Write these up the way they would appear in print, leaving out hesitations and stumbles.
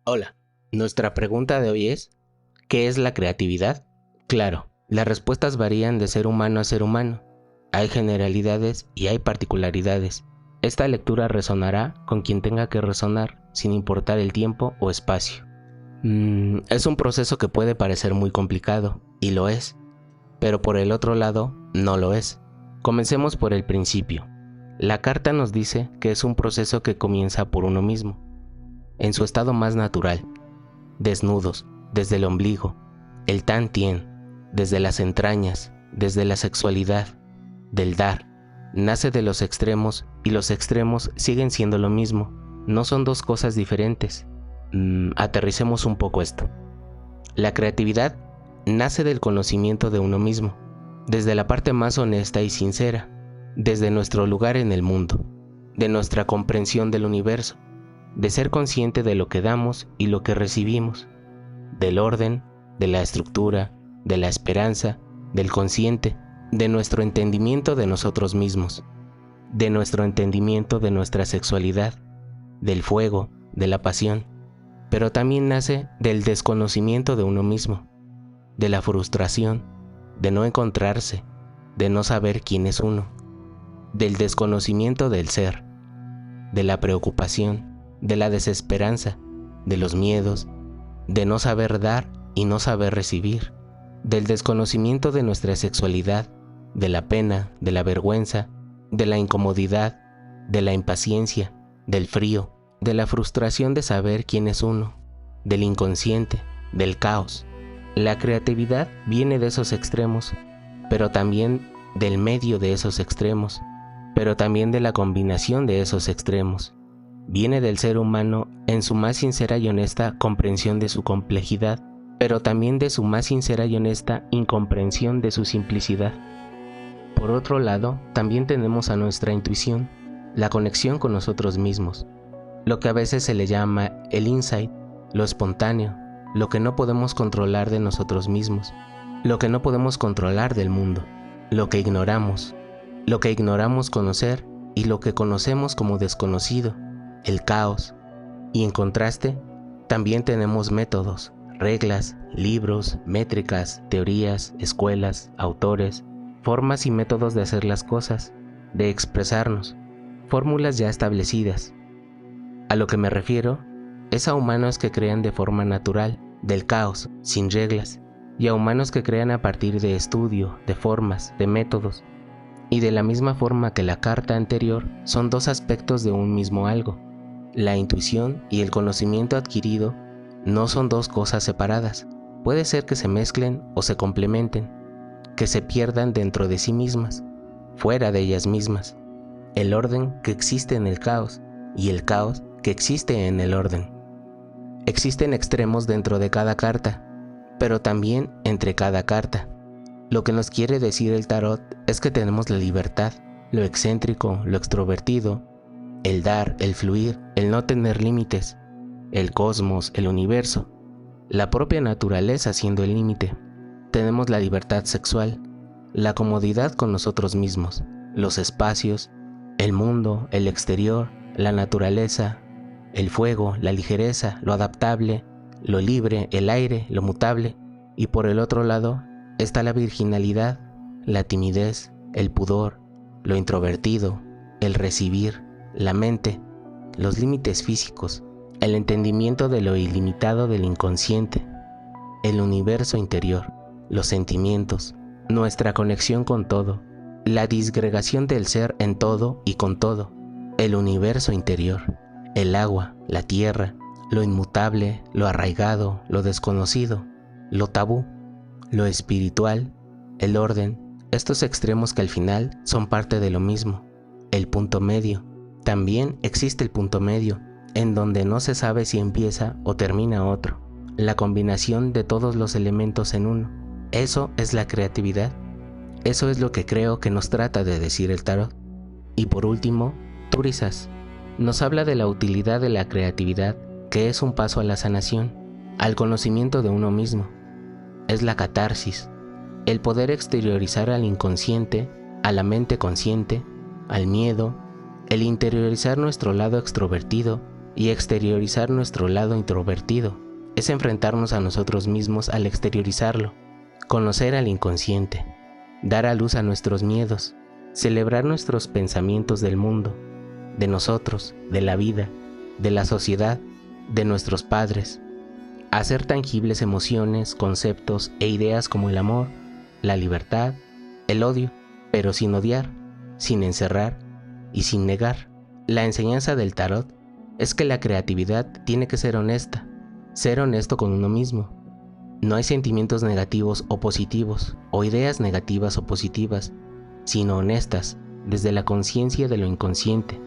Hola, nuestra pregunta de hoy es, ¿qué es la creatividad? Claro, las respuestas varían de ser humano a ser humano. Hay generalidades y hay particularidades. Esta lectura resonará con quien tenga que resonar, sin importar el tiempo o espacio. Es un proceso que puede parecer muy complicado, y lo es, pero por el otro lado, no lo es. Comencemos por el principio. La carta nos dice que es un proceso que comienza por uno mismo, en su estado más natural, desnudos, desde el ombligo, el tantien, desde las entrañas, desde la sexualidad, del dar. Nace de los extremos y los extremos siguen siendo lo mismo, no son dos cosas diferentes. Aterricemos un poco esto. La creatividad nace del conocimiento de uno mismo, desde la parte más honesta y sincera, desde nuestro lugar en el mundo, de nuestra comprensión del universo, de ser consciente de lo que damos y lo que recibimos, del orden, de la estructura, de la esperanza, del consciente, de nuestro entendimiento de nosotros mismos, de nuestro entendimiento de nuestra sexualidad, del fuego, de la pasión, pero también nace del desconocimiento de uno mismo, de la frustración, de no encontrarse, de no saber quién es uno, del desconocimiento del ser, de la preocupación, de la desesperanza, de los miedos, de no saber dar y no saber recibir, del desconocimiento de nuestra sexualidad, de la pena, de la vergüenza, de la incomodidad, de la impaciencia, del frío, de la frustración de saber quién es uno, del inconsciente, del caos. La creatividad viene de esos extremos, pero también del medio de esos extremos, pero también de la combinación de esos extremos. Viene del ser humano en su más sincera y honesta comprensión de su complejidad, pero también de su más sincera y honesta incomprensión de su simplicidad. Por otro lado, también tenemos a nuestra intuición, la conexión con nosotros mismos, lo que a veces se le llama el insight, lo espontáneo, lo que no podemos controlar de nosotros mismos, lo que no podemos controlar del mundo, lo que ignoramos conocer y lo que conocemos como desconocido, el caos. Y en contraste, también tenemos métodos, reglas, libros, métricas, teorías, escuelas, autores, formas y métodos de hacer las cosas, de expresarnos, fórmulas ya establecidas. A lo que me refiero es a humanos que crean de forma natural, del caos, sin reglas, y a humanos que crean a partir de estudio, de formas, de métodos. Y de la misma forma que la carta anterior, son dos aspectos de un mismo algo. La intuición y el conocimiento adquirido no son dos cosas separadas. Puede ser que se mezclen o se complementen, que se pierdan dentro de sí mismas, fuera de ellas mismas. El orden que existe en el caos y el caos que existe en el orden. Existen extremos dentro de cada carta, pero también entre cada carta. Lo que nos quiere decir el tarot es que tenemos la libertad, lo excéntrico, lo extrovertido, el dar, el fluir, el no tener límites, el cosmos, el universo, la propia naturaleza siendo el límite. Tenemos la libertad sexual, la comodidad con nosotros mismos, los espacios, el mundo, el exterior, la naturaleza, el fuego, la ligereza, lo adaptable, lo libre, el aire, lo mutable, y por el otro lado está la virginalidad, la timidez, el pudor, lo introvertido, el recibir, la mente, los límites físicos, el entendimiento de lo ilimitado del inconsciente, el universo interior, los sentimientos, nuestra conexión con todo, la disgregación del ser en todo y con todo, el universo interior, el agua, la tierra, lo inmutable, lo arraigado, lo desconocido, lo tabú, lo espiritual, el orden, estos extremos que al final son parte de lo mismo, el punto medio. También existe el punto medio, en donde no se sabe si empieza o termina otro, la combinación de todos los elementos en uno. Eso es la creatividad. Eso es lo que creo que nos trata de decir el tarot. Y por último, Turisas nos habla de la utilidad de la creatividad, que es un paso a la sanación, al conocimiento de uno mismo. Es la catarsis, el poder exteriorizar al inconsciente, a la mente consciente, al miedo, el interiorizar nuestro lado extrovertido, Y exteriorizar nuestro lado introvertido es enfrentarnos a nosotros mismos al exteriorizarlo, conocer al inconsciente, dar a luz a nuestros miedos, celebrar nuestros pensamientos del mundo, de nosotros, de la vida, de la sociedad, de nuestros padres, hacer tangibles emociones, conceptos e ideas como el amor, la libertad, el odio, pero sin odiar, sin encerrar y sin negar. La enseñanza del tarot es que la creatividad tiene que ser honesta, ser honesto con uno mismo. No hay sentimientos negativos o positivos, o ideas negativas o positivas, sino honestas, desde la conciencia de lo inconsciente,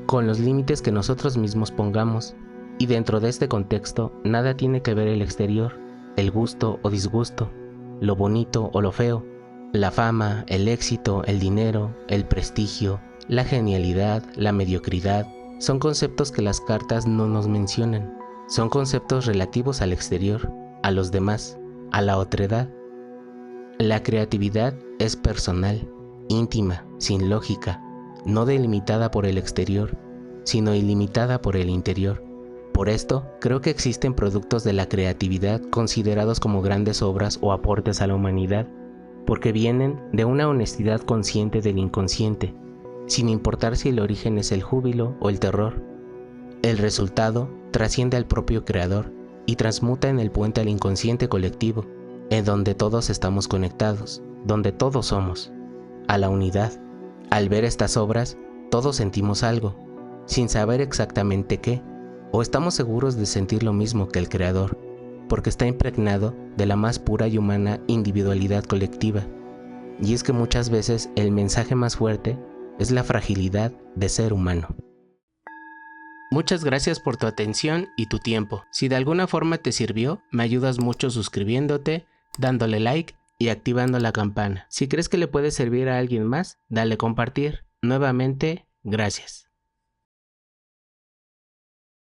con los límites que nosotros mismos pongamos, y dentro de este contexto nada tiene que ver el exterior, el gusto o disgusto, lo bonito o lo feo, la fama, el éxito, el dinero, el prestigio, la genialidad, la mediocridad, son conceptos que las cartas no nos mencionan, son conceptos relativos al exterior, a los demás, a la otredad. La creatividad es personal, íntima, sin lógica, no delimitada por el exterior, sino ilimitada por el interior. Por esto, creo que existen productos de la creatividad considerados como grandes obras o aportes a la humanidad, porque vienen de una honestidad consciente del inconsciente, sin importar si el origen es el júbilo o el terror. El resultado trasciende al propio creador y transmuta en el puente al inconsciente colectivo, en donde todos estamos conectados, donde todos somos, a la unidad. Al ver estas obras, todos sentimos algo, sin saber exactamente qué, o estamos seguros de sentir lo mismo que el creador, porque está impregnado de la más pura y humana individualidad colectiva. Y es que muchas veces el mensaje más fuerte es la fragilidad de ser humano. Muchas gracias por tu atención y tu tiempo. Si de alguna forma te sirvió, me ayudas mucho suscribiéndote, dándole like y activando la campana. Si crees que le puede servir a alguien más, dale compartir. Nuevamente, gracias.